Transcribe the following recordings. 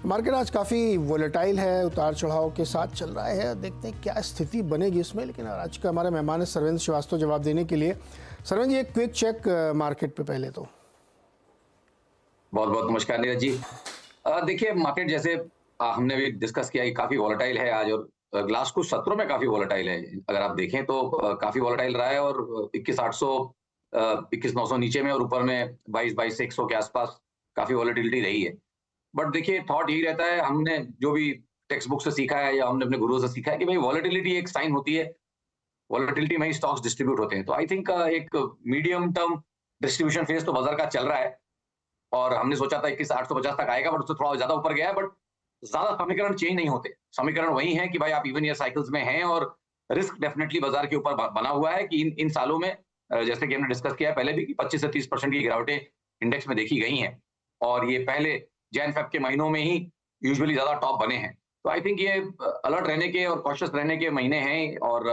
Market आज काफ़ी volatile है, उतार चढ़ाव के साथ चल रहा है। देखते हैं क्या स्थिति बनेगी इसमें। लेकिन आज का हमारा मेहमान है सर्वेंद्र श्रीवास्तव जवाब देने के लिए। सर्वेंद्र जी, एक क्विक चेक मार्केट पे पहले तो। बहुत बहुत नमस्कार नीरज जी। देखिए मार्केट जैसे हमने भी डिस्कस किया कि काफी वोलेटाइल है आज, और ग्लास को सत्रों में काफी वोलेटाइल है। अगर आप देखें तो काफी वोलेटाइल रहा है, और 21,800 21,900 नीचे में और ऊपर में 22,100 के आसपास काफी वोलेटिलिटी रही है। बट देखिए थॉट यही रहता है, हमने जो भी टेक्स्ट बुक से सीखा है या हमने अपने गुरुओं से सीखा है कि भाई वॉलेटिलिटी एक साइन होती है, वॉलेटिलिटी में ही स्टॉक्स डिस्ट्रीब्यूट होते हैं। तो आई थिंक एक मीडियम टर्म डिस्ट्रीब्यूशन फेज तो बाजार का चल रहा है, और हमने सोचा था 21,850 तक आएगा, बट उससे थोड़ा ज्यादा ऊपर गया है। बट ज्यादा समीकरण चेंज नहीं होते, समीकरण वही है कि भाई आप इवन ईयर साइकिल्स में हैं, और रिस्क डेफिनेटली बाजार के ऊपर बना हुआ है कि इन सालों में जैसे कि हमने डिस्कस किया है पहले भी कि 25 से 30% की गिरावटें इंडेक्स में देखी गई हैं, और ये पहले जैन फेब के महीनों में ही यूजुअली ज्यादा टॉप बने हैं। तो आई थिंक ये अलर्ट रहने के और कॉशियस रहने के महीने हैं, और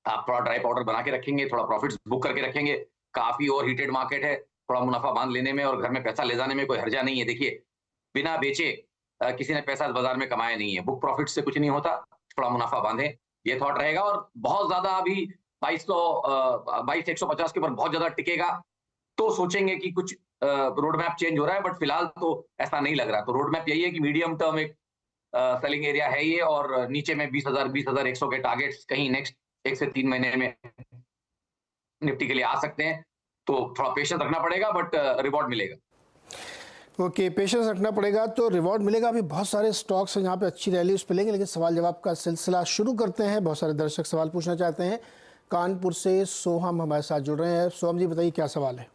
आप थोड़ा ड्राई पाउडर बना के रखेंगे, थोड़ा प्रॉफिट्स बुक करके रखेंगे। काफी ओवर हीटेड मार्केट है, थोड़ा मुनाफा बांध लेने में और घर में पैसा ले जाने में कोई हर्जा नहीं है। देखिए बिना बेचे किसी ने पैसा बाजार में कमाया नहीं है। बुक प्रॉफिट से कुछ नहीं होता, थोड़ा मुनाफा बांधे, ये थॉट रहेगा। और बहुत ज्यादा अभी 22,150 के ऊपर बहुत ज्यादा टिकेगा तो सोचेंगे कि कुछ रोड मैप चेंज हो रहा है, बट फिलहाल तो ऐसा नहीं लग रहा। तो रोड मैप यही है कि मीडियम टर्म एक सेलिंग एरिया है ये, और नीचे में 20,100 के टारगेट्स कहीं नेक्स्ट 1 से 3 महीने में निफ्टी के लिए आ सकते हैं। तो थोड़ा पेशेंस रखना पड़ेगा, बट रिवॉर्ड मिलेगा। ओके, पेशेंस रखना पड़ेगा तो रिवॉर्ड मिलेगा। अभी बहुत सारे स्टॉक्स हैं जहाँ पे अच्छी रैली उस पे लेंगे, लेकिन सवाल जवाब का सिलसिला शुरू करते हैं। बहुत सारे दर्शक सवाल पूछना चाहते हैं। कानपुर से सोहम हमारे साथ जुड़ रहे हैं। सोहम जी बताइए क्या सवाल है।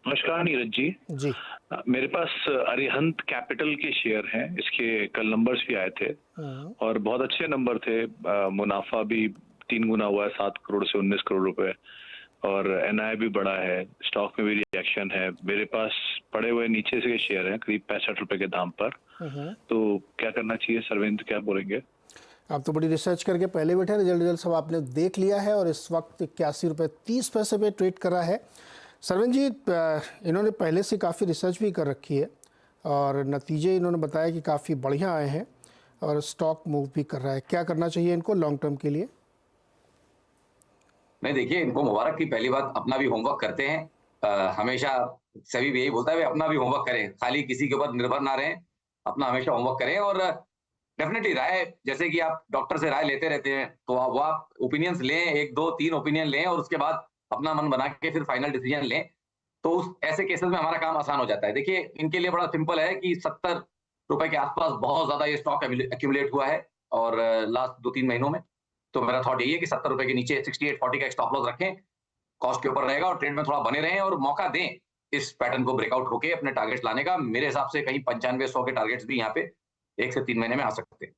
नमस्कार नीरज जी। जी मेरे पास अरिहंत कैपिटल के शेयर हैं। इसके कल नंबर्स भी आए थे और बहुत अच्छे नंबर थे। मुनाफा भी 3 गुना हुआ है, 7 करोड़ से 19 करोड़ रुपए, और एनआई भी बड़ा है। स्टॉक में भी रिएक्शन है। मेरे पास पड़े हुए नीचे से शेयर हैं करीब 65 रुपए के दाम पर। तो क्या करना चाहिए सर्वेंद्र, क्या बोलेंगे? आप तो बड़ी रिसर्च करके पहले बैठे। रिजल्ट सब आपने देख लिया है और इस वक्त 81 रुपये 30 पैसे पे ट्रेड कर रहा है। सर्वेंद्र जी, इन्होंने पहले से काफ़ी रिसर्च भी कर रखी है और नतीजे इन्होंने बताया कि काफ़ी बढ़िया आए हैं और स्टॉक मूव भी कर रहा है। क्या करना चाहिए इनको लॉन्ग टर्म के लिए? नहीं देखिए, इनको मुबारक की पहली बात अपना भी होमवर्क करते हैं। हमेशा सभी भी यही बोलता है अपना भी होमवर्क करें, खाली किसी के ऊपर निर्भर ना रहें, अपना हमेशा होमवर्क करें। और डेफिनेटली राय, जैसे कि आप डॉक्टर से राय लेते रहते हैं, तो वो आप ओपिनियंस लें, 1 2 3 ओपिनियन लें और उसके बाद अपना मन बना के फिर फाइनल डिसीजन लें। तो उस ऐसे केसेस में हमारा काम आसान हो जाता है। देखिए इनके लिए बड़ा सिंपल है कि 70 रुपए के आसपास बहुत ज्यादा ये स्टॉक एक्यूमुलेट हुआ है, और लास्ट 2-3 महीनों में। तो मेरा थॉट यही है कि 70 रुपए के नीचे 68-40 का स्टॉप लॉस रखें, कॉस्ट के ऊपर रहेगा और ट्रेड में थोड़ा बने रहें, और मौका दें इस पैटर्न को ब्रेकआउट होके अपने टारगेट्स लाने का। मेरे हिसाब से कहीं 95-100 के टारगेट्स भी यहाँ पे 1 से 3 महीने में आ सकते हैं।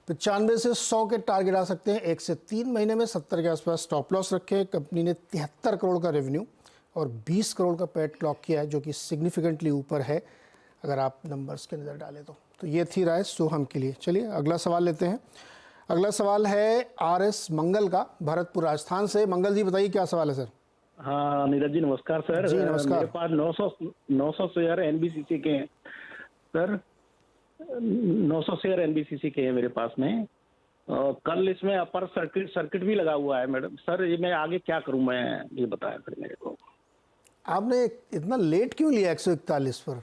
95 से 100 के टारगेट आ सकते हैं 1 से 3 महीने में। 70 के आसपास स्टॉप लॉस रखे। कंपनी ने 73 करोड़ का रेवेन्यू और 20 करोड़ का पैट क्लॉक किया है, जो कि सिग्निफिकेंटली ऊपर है अगर आप नंबर्स के नज़र डालें तो ये थी राय सोहम के लिए। चलिए अगला सवाल लेते हैं। अगला सवाल है आरएस मंगल का, भरतपुर राजस्थान से। मंगल जी बताइए क्या सवाल है सर। हाँ नीरज जी नमस्कार सर। जी नमस्कार। मेरे पास 900 शेयर एनबीसीसी के हैं सर। 900 शेयर एनबीसीसी के हैं मेरे पास में। कल इसमें अपर सर्किट भी लगा हुआ है मैडम सर। ये मैं आगे क्या करूं, मैं ये बताया फिर मेरे को। आपने इतना लेट क्यों लिया 141 पर?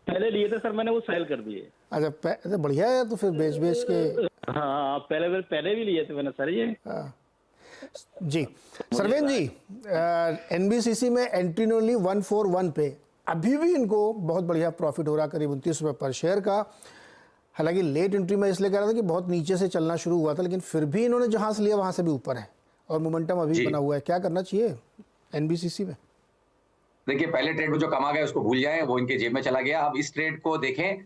पहले लिए थे सर, मैंने वो सेल कर दिए। अच्छा बढ़िया है, तो फिर बेच के। हाँ पहले भी लिए थे मैंने सर ये। जी सर्वेंद्र जी, एनबीसीसी में एंट्री ओनली 141 पे अभी भी इनको बहुत बढ़िया प्रॉफिट हो रहा, करीब 29 रुपये पर शेयर का। हालांकि लेट एंट्री में इसलिए कह रहा था कि बहुत नीचे से चलना शुरू हुआ था, लेकिन फिर भी इन्होंने जहां से लिया वहां से भी ऊपर है और मोमेंटम अभी बना हुआ है। क्या करना चाहिए एनबीसीसी में? देखिए पहले ट्रेड में जो कमा गए उसको भूल जाएं, वो इनके जेब में चला गया। अब इस ट्रेड को देखें।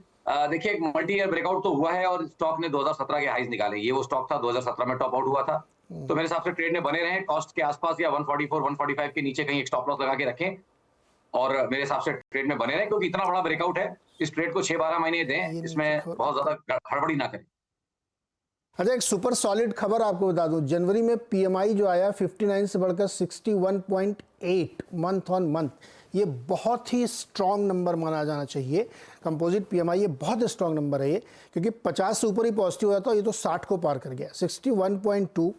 देखिए एक मल्टी ईयर ब्रेकआउट तो हुआ है और स्टॉक ने 2017 के हाईज निकाले। ये वो स्टॉक था 2017 में टॉप आउट हुआ था। तो मेरे हिसाब से ट्रेड में बने रहें, कॉस्ट के आसपास या 144-145 के नीचे कहीं एक स्टॉप लॉस लगा के रखें, और मेरे हिसाब से ट्रेड में बने रहें, क्योंकि इतना बड़ा ब्रेकआउट है। इस ट्रेड को 6-12 महीने दें, इसमें बहुत ज्यादा हड़बड़ी ना करें। अच्छा, एक सुपर सॉलिड खबर आपको बता दूं। जनवरी में पीएमआई जो आया 59 से बढ़कर 61.8 मंथ ऑन मंथ। ये बहुत ही स्ट्रॉन्ग नंबर माना जाना चाहिए। कंपोजिट पीएमआई ये बहुत स्ट्रॉन्ग नंबर है ये, क्योंकि 50 से ऊपर ही पॉजिटिव हो जाता है, ये तो 60 को पार कर गया। 61.2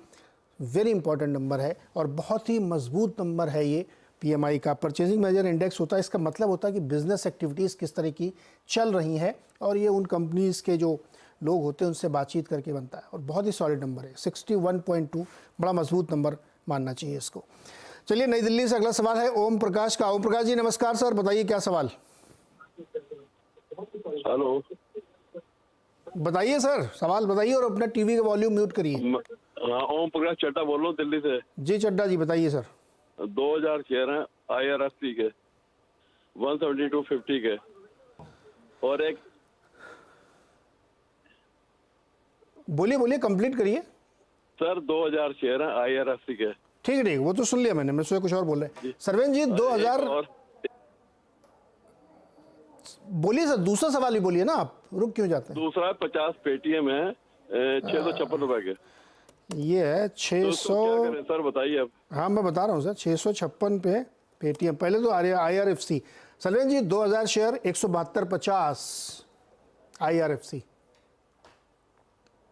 वेरी इंपॉर्टेंट नंबर है और बहुत ही मजबूत नंबर है ये पीएमआई का। परचेजिंग मैनेजर इंडेक्स होता है, इसका मतलब होता है कि बिजनेस एक्टिविटीज़ किस तरह की चल रही हैं, और ये उन कंपनीज़ के जो लोग होते हैं उनसे बातचीत करके बनता है, और बहुत ही सॉलिड नंबर है। 61.2 बड़ा मजबूत नंबर मानना चाहिए इसको। चलिए, नई दिल्ली से अगला सवाल है ओम प्रकाश का। ओम प्रकाश जी नमस्कार सर, बताइए क्या सवाल। हेलो, बताइए सर, सवाल बताइए और अपना टीवी का वॉल्यूम म्यूट करिए। हाँ, ओम प्रकाश चड्डा बोल रहा हूँ दिल्ली से। जी चड्डा जी बताइए सर। 2000 शेयर हैं IRFC के 172.50 के, और एक बोलिए बोलिए, कंप्लीट करिए। सर 2000 शेयर हैं IRFC के। ठीक है ठीक है, वो तो सुन लिया मैंने, मैं कुछ और बोल रहे हैं। सरवेन जी 2000, और बोलिए सर, दूसरा सवाल ही बोलिए ना, आप रुक क्यों जाते हैं। दूसरा 50 पेटीएम है 656 रुपए के। ये है तो 600। क्या करें सर, बताइए अब। हाँ मैं बता रहा हूँ सर, 656 पे पेटीएम, पहले तो IRFC। सरवेन जी 2000 शेयर 172.50 IRFC।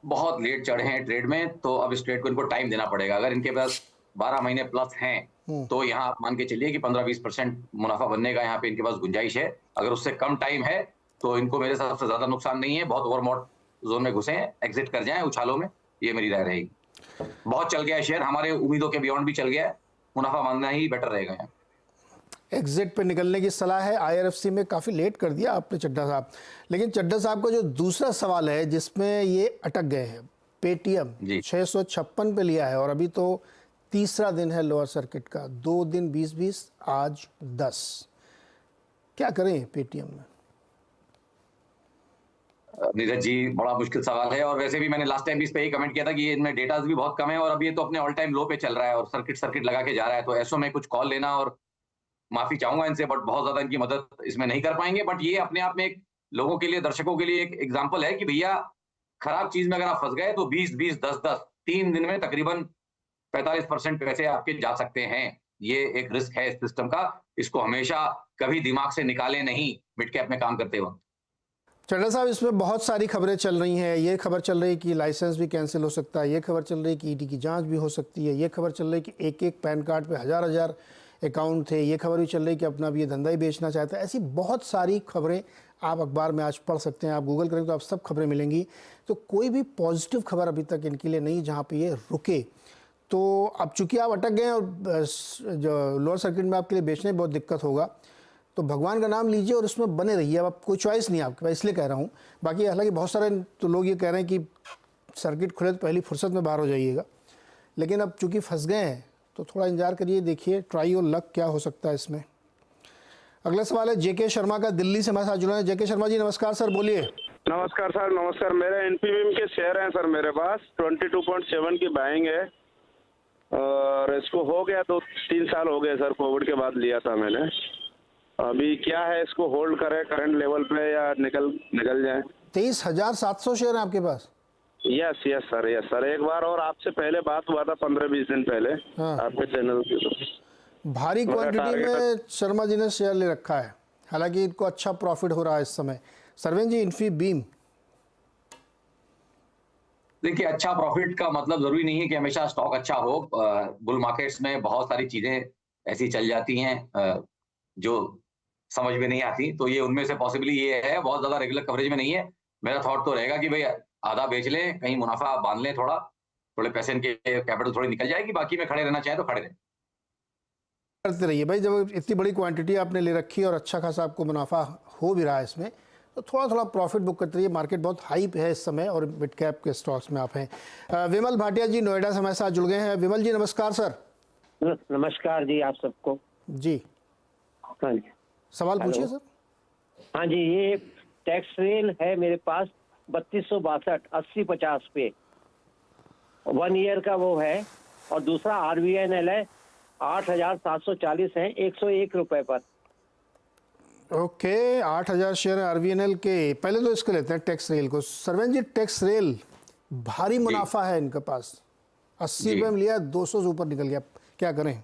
बहुत लेट चढ़े हैं ट्रेड में, तो अब इस ट्रेड को इनको टाइम देना पड़ेगा। अगर इनके पास 12 महीने प्लस हैं तो यहाँ आप मान के चलिए कि 15-20% मुनाफा बनने का यहाँ पे इनके पास गुंजाइश है। अगर उससे कम टाइम है तो इनको मेरे हिसाब से ज्यादा नुकसान नहीं है। बहुत ओवरबॉट जोन में घुसे हैं, एग्जिट कर जाएं उछालों में, ये मेरी राय रहेगी। बहुत चल गया है शेयर, हमारे उम्मीदों के बियॉन्ड भी चल गया है, मुनाफा मानना ही बेटर रहेगा यहाँ। एग्जिट पे निकलने की सलाह है। IRFC में काफ़ी लेट कर दिया आपने चड्डा साहब, लेकिन चड्डा साहब का जो दूसरा सवाल है जिसमें ये अटक गए हैं, पेटीएम 656 पे लिया है, और अभी तो तीसरा दिन है लोअर सर्किट का, 2 दिन 20-20, आज 10। क्या करें पेटीएम में। नीरज जी बड़ा मुश्किल सवाल है, और वैसे भी मैंने लास्ट टाइम भी इस पे ही कमेंट किया था कि इनमें डेटाज भी बहुत कम है, और अभी ये तो अपने ऑल टाइम लो पे चल रहा है और सर्किट लगा के जा रहा है। तो ऐसो में कुछ कॉल लेना, और माफी चाहूंगा इनसे, बट बहुत ज्यादा इनकी मदद इसमें नहीं कर पाएंगे। बट ये अपने आप में एक लोगों के लिए, दर्शकों के लिए एक एग्जाम्पल है कि भैया खराब चीज में अगर आप फंस गए तो 20-20, 10-10, 3 दिन में तकरीबन 45% पैसे आपके जा सकते हैं। ये एक रिस्क है इस सिस्टम का, इसको हमेशा कभी दिमाग से निकाले नहीं मिड कैप में काम करते वक्त। चड्डा साहब, इसमें बहुत सारी खबरें चल रही हैं। ये खबर चल रही है कि लाइसेंस भी कैंसिल हो सकता है, ये खबर चल रही है कि ED की जांच भी हो सकती है, ये खबर चल रही है कि एक पैन कार्ड पे हजार अकाउंट थे, ये खबर भी चल रही है कि अपना भी ये धंधा ही बेचना चाहता है। ऐसी बहुत सारी खबरें आप अखबार में आज पढ़ सकते हैं, आप गूगल करेंगे तो आप सब खबरें मिलेंगी। तो कोई भी पॉजिटिव खबर अभी तक इनके लिए नहीं जहाँ पे ये रुके। तो अब चूंकि आप अटक गए और जो लोअर सर्किट में आपके लिए बेचने में बहुत दिक्कत होगा, तो भगवान का नाम लीजिए और उसमें बने रहिए। अब आप कोई चॉइस नहीं आपके पास, इसलिए कह रहा हूँ। बाकी हालांकि बहुत सारे तो लोग ये कह रहे हैं कि सर्किट खुले तो पहली फुर्सत में बाहर हो जाइएगा, लेकिन अब चूंकि फंस गए हैं तो थोड़ा इंतजार करिए, देखिए ट्राई और लक क्या हो सकता है इसमें। अगला सवाल है JK शर्मा का, दिल्ली से हमारे साथ जुड़े हैं। JK शर्मा जी नमस्कार सर, बोलिए। नमस्कार सर, नमस्कार। मेरे इन्फीबीम के शेयर हैं सर मेरे पास, 22.7 की बाइंग है, और इसको हो गया 2-3 साल हो गए सर, कोविड के बाद लिया था मैंने। अभी क्या है, इसको होल्ड करें करंट लेवल पे या निकल जाए? 23,700 शेयर है आपके पास? Yes sir. एक बार और आपसे पहले बात हुआ था 15-20 दिन पहले, हाँ। आपके चैनल पे। तो भारी क्वांटिटी में शर्मा जी ने शेयर ले रखा है, हालांकि इनको अच्छा प्रॉफिट हो रहा है इस समय। सरवेन जी इन्फीबीम, देखिए अच्छा प्रॉफिट का मतलब जरूरी नहीं है कि हमेशा स्टॉक अच्छा हो। बुल मार्केट्स में बहुत सारी चीजें ऐसी चल जाती हैं जो समझ में नहीं आती, तो ये उनमें से पॉसिबली ये है। बहुत ज्यादा रेगुलर कवरेज में नहीं है। मेरा थॉट तो रहेगा कि भाई आधा बेच लें, कहीं मुनाफा बांध लें, थोड़े पैसे इनके कैपिटल थोड़ी निकल जाएगी, बाकी में खड़े रहना चाहे तो खड़े रहें। करते रहिए भाई। जब इतनी बड़ी क्वांटिटी आपने ले रखी है और अच्छा खासा आपको मुनाफा हो भी रहा है इसमें, तो थोड़ा प्रॉफिट बुक करते रहिए। मार्केट बहुत हाइप है इस समय और मिड कैप के स्टॉक्स में आप हैं। विमल भाटिया जी नोएडा से हमारे साथ जुड़ गए हैं। विमल जी नमस्कार सर। नमस्कार जी आप सबको। जी हाँ जी, सवाल पूछिए सर। हाँ जी, ये टैक्स रेल है मेरे पास 3262 80-50 पे 1 ईयर का वो है, और दूसरा RVNL है 8740 है 101 रुपए पर। ओके 8000 शेयर है RVNL के। पहले तो इसको लेते हैं टैक्स रेल को। सरवेन जी टैक्स रेल भारी मुनाफा है इनके पास, 80 रुपये में लिया, 200 से ऊपर निकल गया, क्या करें?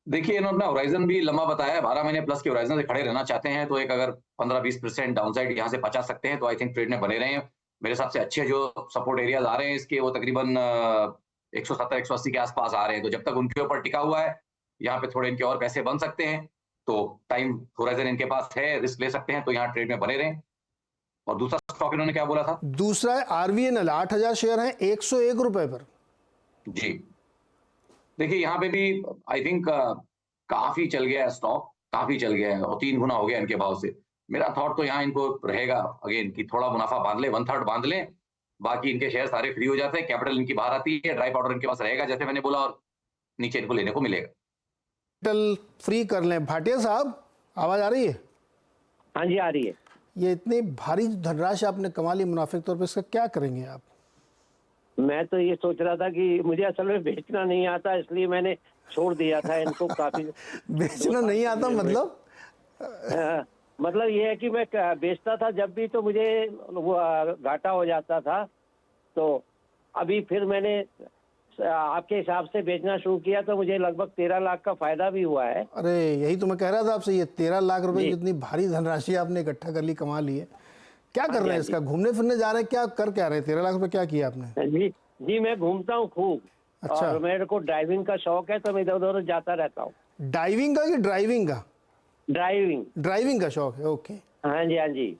देखिए इन्होंने अपना होराइजन भी लंबा बताया है, 12 महीने प्लस के होराइजन से खड़े रहना चाहते हैं तो एक अगर 15-20% डाउनसाइड यहाँ से बचा सकते हैं तो आई थिंक ट्रेड में बने रहें। मेरे हिसाब से अच्छे जो सपोर्ट एरियाज आ रहे हैं इसके वो तकरीबन 170-180 के आसपास आ रहे हैं, तो जब तक उनके ऊपर टिका हुआ है यहाँ पे थोड़े इनके और पैसे बन सकते हैं, तो टाइम होराइजन इनके पास है, रिस्क ले सकते हैं, तो यहाँ ट्रेड में बने रहें। और दूसरा स्टॉक इन्होंने क्या बोला था? दूसरा है आरवीएनएल, 8,000 शेयर हैं 101 रुपए पर। जी देखिए यहाँ पे भी आई थिंक काफी चल गया है स्टॉक, काफी चल गया है और 3 गुना हो गया इनके भाव से। मेरा थॉट तो यहाँ इनको रहेगा अगेन कि थोड़ा मुनाफा बांध ले, 1/3 बांध ले, बाकी इनके शेयर सारे फ्री हो जाते हैं, कैपिटल इनकी बाहर आती है, ड्राई पाउडर इनके पास रहेगा जैसे मैंने बोला, और नीचे इनको लेने को मिलेगा। कैपिटल फ्री कर लें। भाटिया साहब आवाज आ रही है? हाँ जी, आ रही है। ये इतनी भारी धनराशि आपने कमा ली मुनाफे के तौर पर, इसका क्या करेंगे आप? मैं तो ये सोच रहा था कि मुझे असल में बेचना नहीं आता, इसलिए मैंने छोड़ दिया था इनको। काफी बेचना नहीं आता मतलब? मतलब ये है कि मैं बेचता था जब भी तो मुझे वो घाटा हो जाता था, तो अभी फिर मैंने आपके हिसाब से बेचना शुरू किया तो मुझे लगभग 13 लाख का फायदा भी हुआ है। अरे यही तो मैं कह रहा था आपसे, ये 13 लाख रुपए की इतनी भारी धनराशि आपने इकट्ठा कर ली, कमा ली है। क्या कर रहे हैं इसका? घूमने फिरने जा रहे हैं? क्या कर क्या रहे हैं? 13 लाख रुपए क्या किया आपने? जी मैं घूमता हूँ खूब। अच्छा। और मेरे को ड्राइविंग का शौक है तो मैं इधर उधर जाता रहता हूँ। डाइविंग का कि ड्राइविंग का? ड्राइविंग। ड्राइविंग का शौक है, ओके। हाँ जी, हाँ जी,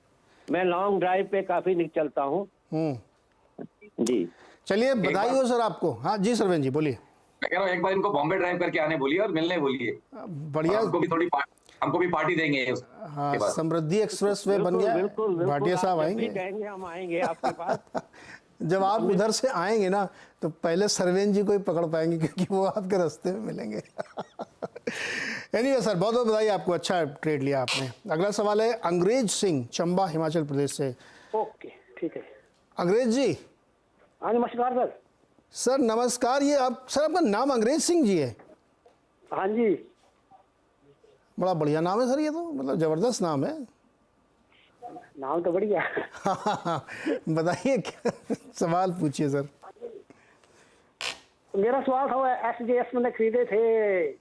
मैं लॉन्ग ड्राइव पे काफी चलता हूँ। जी चलिए, बधाई हो सर आपको। हाँ जी सरवेन जी बोलिए। मैं कह रहा हूँ एक बार इनको बॉम्बे ड्राइव करके आने बोलिए और मिलने बोलिए, बढ़िया। हमको भी पार्टी देंगे। हाँ, समृद्धि एक्सप्रेस वे बन गया। बिल्कुल भाटिया साहब आएंगे, हम आएंगे आपके पास। जब आप उधर से आएंगे ना तो पहले सरवेन जी को ही पकड़ पाएंगे क्योंकि वो आपके रास्ते में मिलेंगे। एनीवे सर, बहुत बहुत बधाई आपको, अच्छा ट्रेड लिया आपने। अगला सवाल है अंग्रेज सिंह, चंबा हिमाचल प्रदेश से। ओके ठीक है। अंग्रेज जी। हाँ नमस्कार सर। सर नमस्कार। ये आप सर, आपका नाम अंग्रेज सिंह जी है? हाँ जी। बड़ा बढ़िया नाम है सर, ये तो मतलब जबरदस्त नाम है। नाम तो बढ़िया। बताइए क्या सवाल पूछिए सर। मेरा सवाल था, SJS मैंने खरीदे थे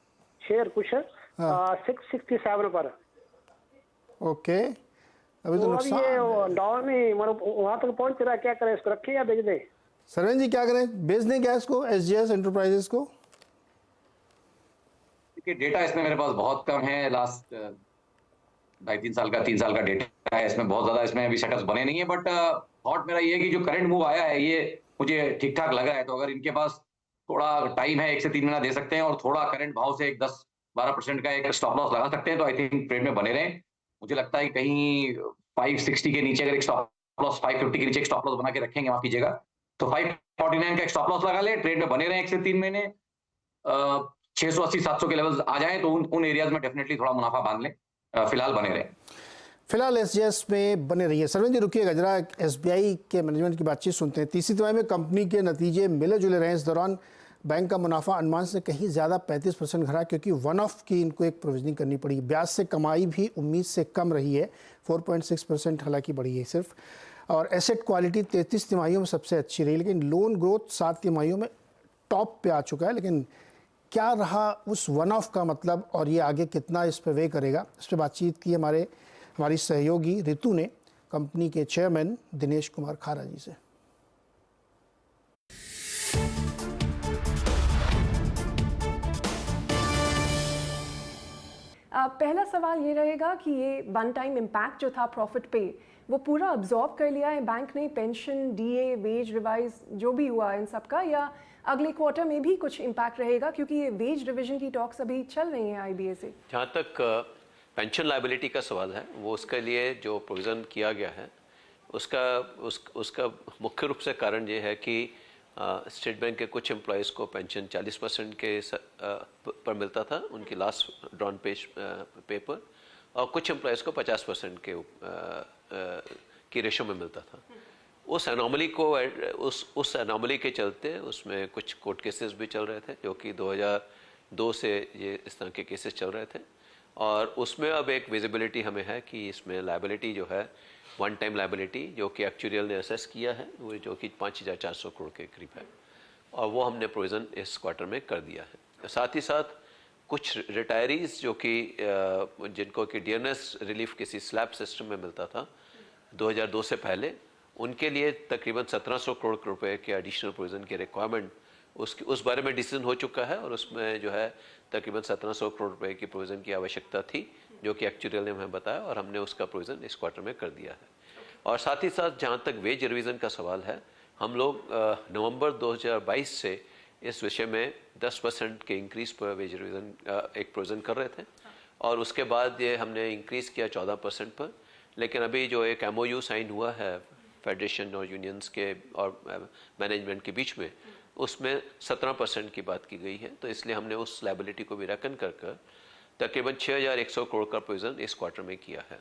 शेयर कुछ 667 पर। ओके, अभी तो अब ये डाउन ही मतलब वहां तक पहुंच रहा है, क्या करें इसको, रखें या बेच दें? सरवेन जी क्या करें, बेच दें क्या इसको, SJS एंटरप्राइजेस को? डेटा इसमें मेरे पास बहुत कम है, लास्ट 2.5-3 साल का 3 साल का डेटा है इसमें, बहुत ज्यादा इसमें अभी सेटअप्स बने नहीं है, बट थॉट मेरा ये है कि जो करंट मूव आया है ये मुझे ठीक ठाक लगा है, तो अगर इनके पास थोड़ा टाइम है, 1 से 3 महीना दे सकते हैं और थोड़ा करंट भाव से एक 10-12% का एक स्टॉप लॉस लगा सकते हैं, तो आई थिंक ट्रेड में बने रहें। मुझे लगता है कि कहीं 560 के नीचे अगर एक स्टॉप लॉस, 550 के नीचे एक स्टॉप लॉस बना के रखेंगे, माफ कीजिएगा, तो 549 का एक स्टॉप लॉस लगा ले, ट्रेड में बने रहें 1 से 3 महीने। 680-700 के लेवल्स आ जाएं तो उन एरियाज में डेफिनेटली थोड़ा मुनाफा बांध लें, फिलहाल बने रहें। फिलहाल SJS में बने रहिए। सरवेन जी रुकिएगा जरा, SBI के मैनेजमेंट की बातचीत सुनते हैं। तीसरी तिमाही में कंपनी के नतीजे मिले जुले रहे। इस दौरान बैंक का मुनाफा अनुमान से कहीं ज़्यादा 35% घटा, क्योंकि वन ऑफ की इनको एक प्रोविजनिंग करनी पड़ी। ब्याज से कमाई भी उम्मीद से कम रही है, 4.6% हालांकि बढ़ी है सिर्फ। और एसेट क्वालिटी 33 तिमाहियों में सबसे अच्छी रही, लेकिन लोन ग्रोथ 7 तिमाहियों में टॉप पे आ चुका है। लेकिन क्या रहा उस वन ऑफ का मतलब, और ये आगे कितना इस पर वे करेगा, इस पर बातचीत की हमारी सहयोगी ऋतु ने कंपनी के चेयरमैन दिनेश कुमार खारा जी से। पहला सवाल ये रहेगा कि ये वन टाइम इम्पैक्ट जो था प्रॉफिट पे, वो पूरा अब्जॉर्ब कर लिया है बैंक ने, पेंशन, DA, वेज रिवाइज जो भी हुआ इन सब का, या अगले क्वार्टर में भी कुछ इम्पैक्ट रहेगा, क्योंकि ये वेज रिविजन की टॉक्स अभी चल रही हैं IBA से? जहाँ तक पेंशन लायबिलिटी का सवाल है, वो उसके लिए जो प्रोविज़न किया गया है उसका मुख्य रूप से कारण ये है कि स्टेट बैंक के कुछ एम्प्लॉयज़ को पेंशन 40% के पर मिलता था उनकी लास्ट ड्रॉन पे पर, और कुछ एम्प्लॉयज़ को 50% के की रेशो में मिलता था। उस एनोमली को उस एनोमली के चलते उसमें कुछ कोर्ट केसेस भी चल रहे थे, जो कि 2002 से ये इस तरह के केसेस चल रहे थे, और उसमें अब एक विजिबिलिटी हमें है कि इसमें लायबिलिटी जो है, वन टाइम लायबिलिटी जो कि एक्चुरियल ने असेस किया है, वो जो कि 5,400 करोड़ के करीब है, और वो हमने प्रोविज़न इस क्वार्टर में कर दिया है। साथ ही साथ कुछ रिटायरीज जो कि जिनको कि डीएनएस रिलीफ किसी स्लैब सिस्टम में मिलता था 2002 से पहले, उनके लिए तकरीबन 1700 करोड़ रुपए के एडिशनल प्रोविजन की रिक्वायरमेंट उस बारे में डिसीजन हो चुका है, और उसमें जो है तकरीबन 1700 करोड़ रुपए की प्रोविजन की आवश्यकता थी, जो कि एक्चुअल ने हमें बताया, और हमने उसका प्रोविजन इस क्वार्टर में कर दिया है। और साथ ही साथ जहाँ तक वेज रिवीजन का सवाल है, हम लोग नवंबर 2022 से इस विषय में 10% के इंक्रीज पर वेज रिवीजन एक प्रोविजन कर रहे थे, और उसके बाद ये हमने इंक्रीज किया 14% पर। लेकिन अभी जो एक MOU साइन हुआ है फेडरेशन और यूनियंस के और मैनेजमेंट के बीच में, उसमें 17% की बात की गई है, तो इसलिए हमने उस लायबिलिटी को भी रेकन कर तकरीबन 6100 करोड़ का प्रोविज़न इस क्वार्टर में किया है,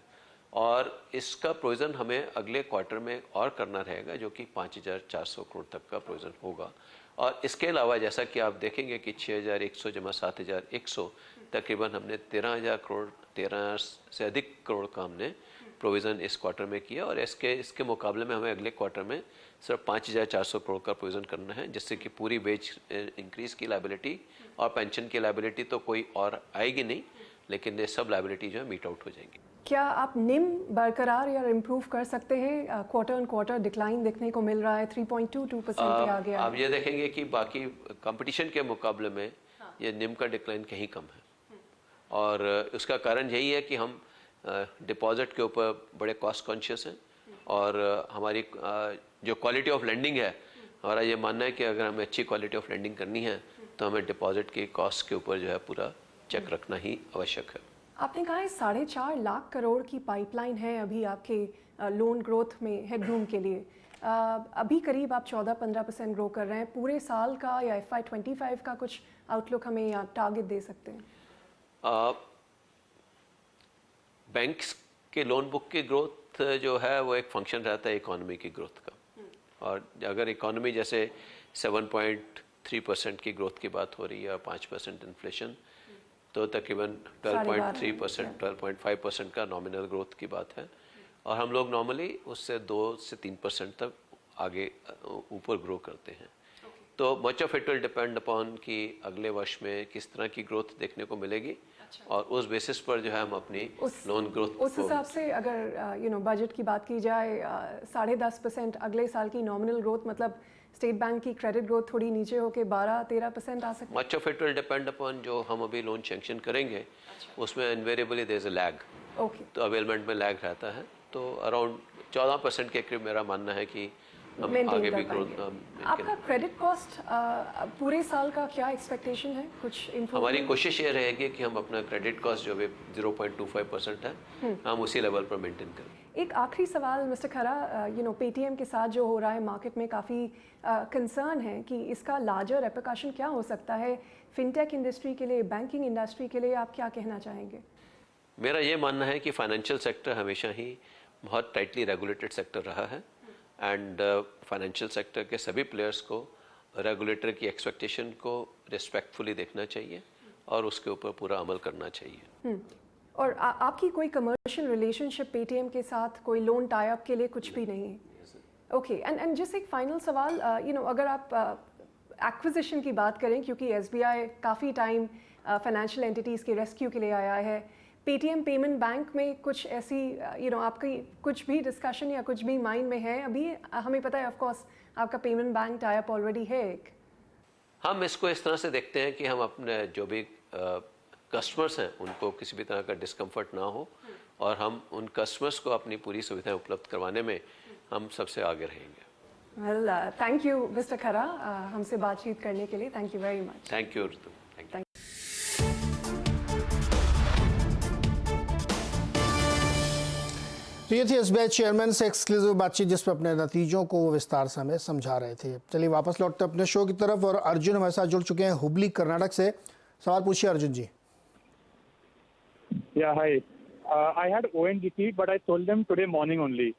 और इसका प्रोविज़न हमें अगले क्वार्टर में और करना रहेगा, जो कि 5400 करोड़ तक का प्रोविज़न होगा। और इसके अलावा जैसा कि आप देखेंगे कि 6100 जमा 7100 तकरीबन हमने 13000 करोड़ 13 से अधिक करोड़ का हमने प्रोविज़न इस क्वार्टर में किया, और इसके मुकाबले में हमें अगले क्वार्टर में सिर्फ 5400 करोड़ का प्रोविज़न करना है, जिससे कि पूरी वेज इंक्रीज़ की लायबिलिटी और पेंशन की लायबिलिटी तो कोई और आएगी नहीं, लेकिन ये सब लायबिलिटी जो है मीट आउट हो जाएंगी। क्या आप निम बरकरार या इम्प्रूव कर सकते हैं? क्वार्टर ऑन क्वार्टर डिक्लाइन देखने को मिल रहा है, 3.22% पे आ गया। आप ये देखेंगे कि बाकी कंपटीशन के मुकाबले में ये निम का डिक्लाइन कहीं कम है, और उसका कारण यही है कि हम डिपॉजिट के ऊपर बड़े कॉस्ट कॉन्शियस हैं, और हमारी जो क्वालिटी ऑफ लेंडिंग है, हमारा ये मानना है कि अगर हमें अच्छी क्वालिटी ऑफ लेंडिंग करनी है तो हमें डिपॉजिट की कॉस्ट के ऊपर जो है पूरा चेक रखना ही आवश्यक है। आपने कहा है 4.5 लाख करोड़ की पाइपलाइन है अभी आपके लोन ग्रोथ में हेडरूम के लिए। अभी करीब आप 14-15% ग्रो कर रहे हैं। पूरे साल का या FY25 का कुछ आउटलुक हमें या टारगेट दे सकते हैं? बैंक्स के लोन बुक की ग्रोथ जो है वो एक फंक्शन रहता है इकोनॉमी की ग्रोथ का, और अगर इकोनॉमी जैसे 7.3% की ग्रोथ की बात हो रही है और 5% इन्फ्लेशन, तो तकरीबन 12.3% 12.5% का नॉमिनल ग्रोथ की बात है, और हम लोग नॉर्मली उससे 2 से 3% तक आगे ऊपर ग्रो करते हैं। तो much of it will depend upon कि अगले वर्ष में किस तरह की ग्रोथ देखने को मिलेगी, और उस बेसिस पर जो है हम अपनी लोन ग्रोथ उस हिसाब से अगर बजट की बात की जाए 10.5% अगले साल की नॉमिनल ग्रोथ, मतलब स्टेट बैंक की क्रेडिट ग्रोथ थोड़ी नीचे होकर 12-13% आ सकती है। Much of it will depend upon जो हम अभी लोन सैंक्शन करेंगे उसमें invariably there is a lag, तो अवेलमेंट में लैग रहता है, तो अराउंड 14% के करीब मेरा मानना है कि हम आगे भी ग्रोथ। आपका क्रेडिट कॉस्ट पूरे साल का क्या एक्सपेक्टेशन है? कुछ इम्प्रूव? हमारी कोशिश ये रहेगी कि हम अपना क्रेडिट कॉस्ट जो भी 0.25% है हम उसी लेवल पर मेंटेन करें। एक आखिरी सवाल मिस्टर खरा, पेटीएम के साथ जो हो रहा है मार्केट में काफ़ी कंसर्न है कि इसका लार्जर रेपरकशन क्या हो सकता है फिनटेक इंडस्ट्री के लिए, बैंकिंग इंडस्ट्री के लिए, आप क्या कहना चाहेंगे? मेरा ये मानना है कि फाइनेंशियल सेक्टर हमेशा ही बहुत टाइटली रेगुलेटेड सेक्टर रहा है, एंड फाइनेंशियल सेक्टर के सभी प्लेयर्स को रेगुलेटर की एक्सपेक्टेशन को रिस्पेक्टफुली देखना चाहिए और उसके ऊपर पूरा अमल करना चाहिए। और आपकी कोई कमर्शियल रिलेशनशिप पेटीएम के साथ, कोई लोन टाई अप के लिए कुछ भी नहीं है? ओके, एंड जस्ट एक फाइनल सवाल, अगर आप एक्विजिशन की बात करें, क्योंकि एसबीआई काफ़ी टाइम फाइनेंशियल एंटिटीज़ के रेस्क्यू के लिए आया है, पेटीएम पेमेंट बैंक में कुछ ऐसी आपकी कुछ भी डिस्कशन या कुछ भी माइंड में है अभी? हमें पता है ऑफ कोर्स आपका payment bank tie up already है एक। हम इसको इस तरह से देखते हैं कि हम अपने जो भी कस्टमर्स हैं उनको किसी भी तरह का डिस्कम्फर्ट ना हो, और हम उन कस्टमर्स को अपनी पूरी सुविधाएं उपलब्ध करवाने में हम सबसे आगे रहेंगे। वेल, थैंक यू मिस्टर खरा हमसे बातचीत करने के लिए। Thank you very much. Thank you Ritu. तो ये थी एसबीआई चेयरमैन से एक्सक्लूसिव बातचीत, जिस पर अपने नतीजों को वो विस्तार से हमें समझा रहे थे। चलिए वापस लौटते अपने शो की तरफ, और अर्जुन हमारे साथ जुड़ चुके हैं हुबली कर्नाटक से। सवाल पूछिए अर्जुन जी। Yeah, hi. I had ONGC, but I sold them today morning only.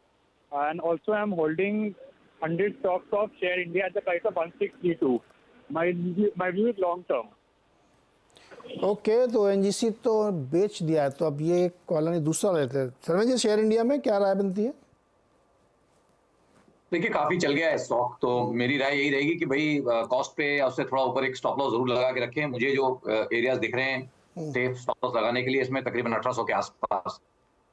And also I'm holding 100 stocks of Share India at the price of 1632. My view is long term. Okay, तो एनजीसी तो बेच दिया है, तो अब ये colony दूसरा लेते हैं। सर्वेंट जी, शेयर इंडिया में क्या राय बनती है? देखिए काफी चल गया है स्टॉक, तो मेरी राय यही रहेगी कि भाई कॉस्ट पे या उससे थोड़ा ऊपर एक स्टॉप लॉस जरूर लगा के रखें। मुझे जो एरियाज दिख रहे हैं सेफ स्टॉप लॉस लगाने के लिए इसमें तकरीबन 1800 के आसपास।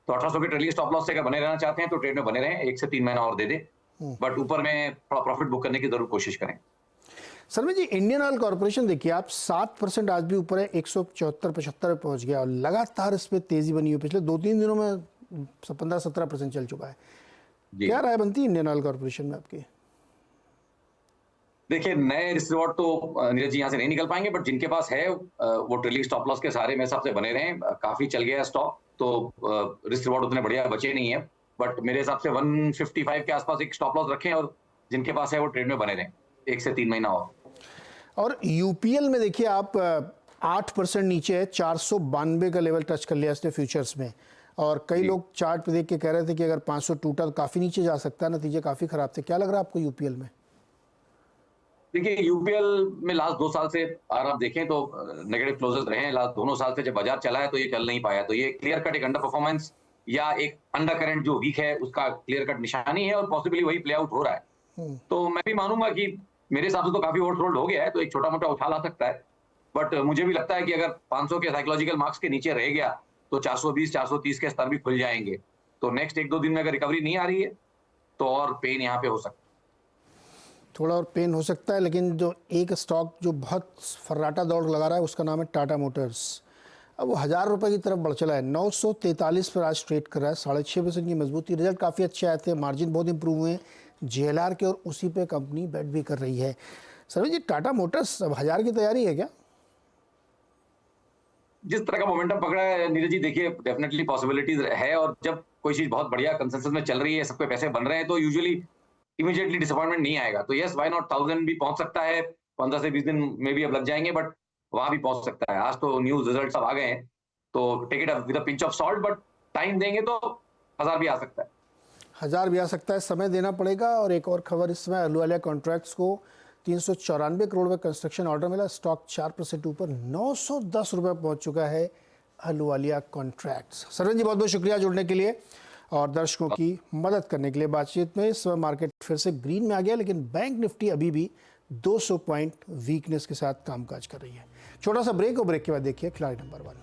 तो 1800 के ट्रेलिंग स्टॉप लॉस से अगर बने रहना चाहते हैं तो ट्रेड में बने रहें, 1 से 3 महीना और दे दे, बट ऊपर में थोड़ा प्रॉफिट बुक करने की जरूर कोशिश करें। सर्वे जी, इंडियन ऑयल कॉर्पोरेशन देखिए आप 7% आज भी ऊपर है, 174-75 पे पहुंच गया और लगातार इस पे तेजी बनी हुई पिछले 2-3 दिनों में 15-17% चल चुका है। क्या राय बनती है इंडियन ऑयल कॉर्पोरेशन में आपकी? देखिए, नए रिस्क रिवॉर्ड तो नीरज जी यहाँ से नहीं निकल पाएंगे, बट जिनके पास है वो ट्रेलिंग स्टॉप लॉस के सहारे मेरे हिसाब से बने रहे। काफी चल गया स्टॉक, तो रिस्क रिवॉर्ड उतने बढ़िया बचे नहीं है, बट मेरे हिसाब से 155 के आसपास एक स्टॉप लॉस रखें और जिनके पास है वो ट्रेड में बने रहें 1 से 3 महीना और यूपीएल में देखिए आप 8% नीचे है, 492 का लेवल टच कर लिया इसने फ्यूचर्स में, और कई लोग चार्ट पे देख के कह रहे थे कि अगर 500 टूटा तो काफी नीचे जा सकता है, नतीजे काफी खराब थे। क्या लग रहा है आपको यूपीएल में? देखिए, यूपीएल में लास्ट 2 साल से अगर आप देखें तो नेगेटिव क्लोजेस रहे हैं। लास्ट दोनों साल से जब बाजार चला है तो ये चल नहीं पाया, तो ये क्लियर कट एक अंडर परफॉर्मेंस या एक अंडर करंट जो वीक है उसका क्लियर कट निशानी है, और पॉसिबली वही प्ले आउट हो रहा है। तो मैं भी मानूंगा कि मेरे हिसाब से तो काफी ओवरसोल्ड हो गया है, तो एक छोटा मोटा उछाल आ सकता है, बट मुझे भी लगता है कि अगर 500 के साइकोलॉजिकल मार्क्स के नीचे रह गया तो 420-430 के स्तर भी खुल जाएंगे। तो नेक्स्ट 1-2 दिन में अगर रिकवरी नहीं आ रही है तो और पेन यहाँ पे हो सकता है, थोड़ा और पेन हो सकता है। लेकिन जो एक स्टॉक जो बहुत फर्राटा दौड़ लगा रहा है उसका नाम है टाटा मोटर्स। अब वो 1000 रुपये की तरफ बढ़ चला है, 943 पर आज ट्रेड कर रहा है, 6.5% की मजबूती। रिजल्ट काफ़ी अच्छे आए थे, मार्जिन बहुत इंप्रूव हुए हैं जेएलआर के, और उसी पे कंपनी बेट भी कर रही है। सर जी, टाटा मोटर्स अब 1000 की तैयारी है क्या? जिस तरह का मोमेंटम पकड़ा है नीरज जी, देखिए डेफिनेटली पॉसिबिलिटीज है, और जब कोई चीज बहुत बढ़िया कंसेंसस में चल रही है, सबके पैसे बन रहे हैं, तो यूजुअली इमीडिएटली डिसअपॉइंटमेंट नहीं आएगा। तो यस, व्हाई नॉट, 1000 भी पहुंच सकता है, 15 से 20 दिन में भी अब लग जाएंगे, बट वहां भी पहुंच सकता है। आज तो न्यूज रिजल्ट सब आ गए हैं, तो take it with a pinch of salt, but time देंगे तो 1000 भी आ सकता है। 1000 भी आ सकता है, समय देना पड़ेगा। और एक और खबर इस समय, अहलुवालिया कॉन्ट्रैक्ट्स को 394 करोड़ में कंस्ट्रक्शन ऑर्डर मिला, स्टॉक 4% ऊपर 910 रुपये पहुंच चुका है अहलुवालिया कॉन्ट्रैक्ट्स। सरवन जी, बहुत बहुत शुक्रिया जुड़ने के लिए और दर्शकों की मदद करने के लिए बातचीत में। इस समय मार्केट फिर से ग्रीन में आ गया, लेकिन बैंक निफ्टी अभी भी 200 पॉइंट वीकनेस के साथ कामकाज कर रही है। छोटा सा ब्रेक, और ब्रेक के बाद देखिए खिलाड़ी नंबर 1।